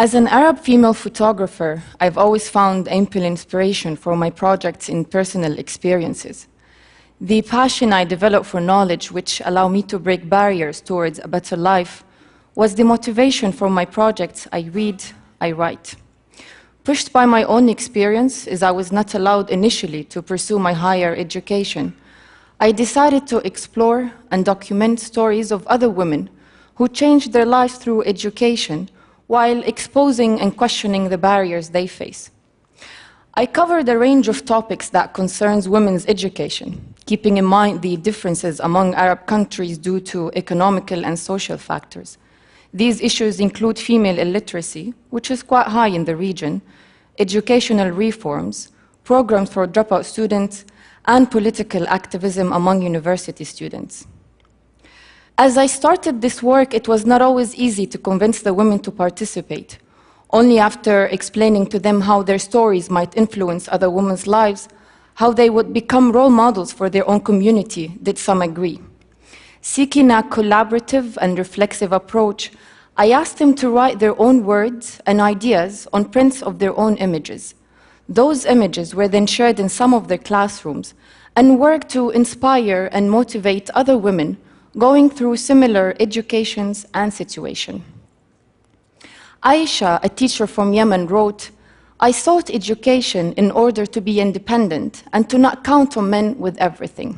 As an Arab female photographer, I've always found ample inspiration for my projects in personal experiences. The passion I developed for knowledge, which allow me to break barriers towards a better life, was the motivation for my projects. I read, I write. Pushed by my own experience, as I was not allowed initially to pursue my higher education, I decided to explore and document stories of other women who changed their lives through education while exposing and questioning the barriers they face. I covered a range of topics that concerns women's education, keeping in mind the differences among Arab countries due to economical and social factors. These issues include female illiteracy, which is quite high in the region, educational reforms, programs for dropout students, and political activism among university students. As I started this work, it was not always easy to convince the women to participate. Only after explaining to them how their stories might influence other women's lives, how they would become role models for their own community, did some agree. Seeking a collaborative and reflexive approach, I asked them to write their own words and ideas on prints of their own images. Those images were then shared in some of their classrooms and worked to inspire and motivate other women going through similar educations and situations. Aisha, a teacher from Yemen, wrote, "I sought education in order to be independent and to not count on men with everything."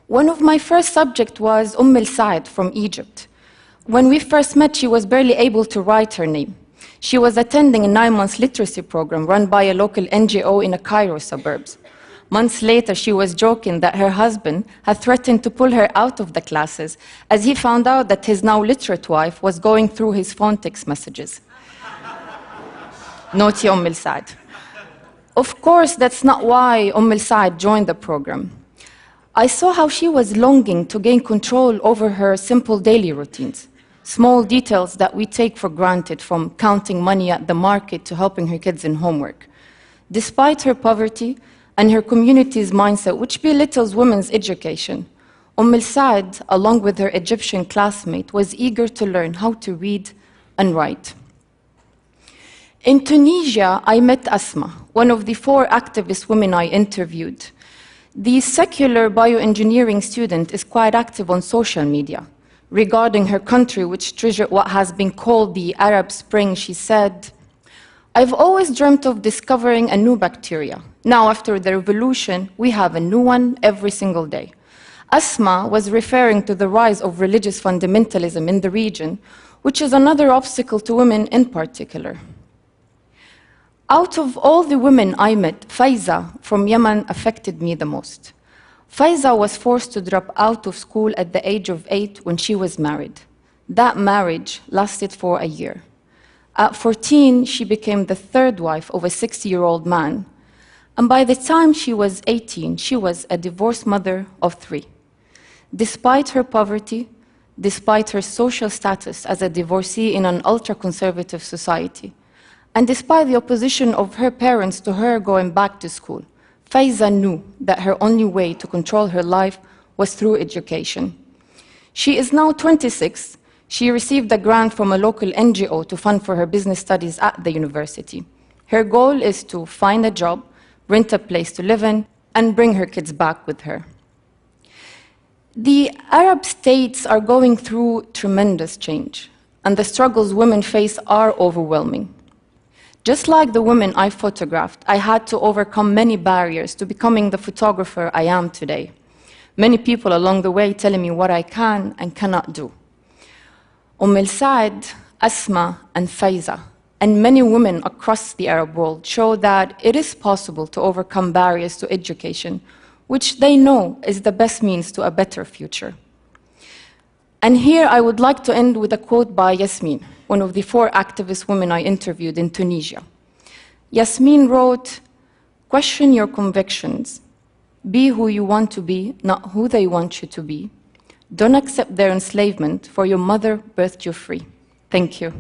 One of my first subjects was Al-Saad from Egypt. When we first met, she was barely able to write her name. She was attending a 9-month literacy program run by a local NGO in the Cairo suburbs. Months later, she was joking that her husband had threatened to pull her out of the classes as he found out that his now literate wife was going through his phone text messages. Naughty Saad. Of course, that's not why Saad joined the program. I saw how she was longing to gain control over her simple daily routines, small details that we take for granted, from counting money at the market to helping her kids in homework. Despite her poverty and her community's mindset, which belittles women's education, Saad, along with her Egyptian classmate, was eager to learn how to read and write. In Tunisia, I met Asma, one of the 4 activist women I interviewed. The secular bioengineering student is quite active on social media. Regarding her country, which treasured what has been called the Arab Spring, she said, "I've always dreamt of discovering a new bacteria. Now, after the revolution, we have a new one every single day." Asma was referring to the rise of religious fundamentalism in the region, which is another obstacle to women in particular. Out of all the women I met, Faiza from Yemen affected me the most. Faiza was forced to drop out of school at the age of 8 when she was married. That marriage lasted for a year. At 14, she became the 3rd wife of a 60-year-old man. And by the time she was 18, she was a divorced mother of 3. Despite her poverty, despite her social status as a divorcee in an ultra-conservative society, and despite the opposition of her parents to her going back to school, Faiza knew that her only way to control her life was through education. She is now 26. She received a grant from a local NGO to fund for her business studies at the university. Her goal is to find a job, rent a place to live in, and bring her kids back with her. The Arab states are going through tremendous change, and the struggles women face are overwhelming. Just like the women I photographed, I had to overcome many barriers to becoming the photographer I am today. Many people along the way telling me what I can and cannot do. Saad, Asma, and Faiza, and many women across the Arab world show that it is possible to overcome barriers to education, which they know is the best means to a better future. And here I would like to end with a quote by Yasmin, one of the 4 activist women I interviewed in Tunisia. Yasmin wrote, "Question your convictions. Be who you want to be, not who they want you to be. Don't accept their enslavement, for your mother birthed you free." Thank you.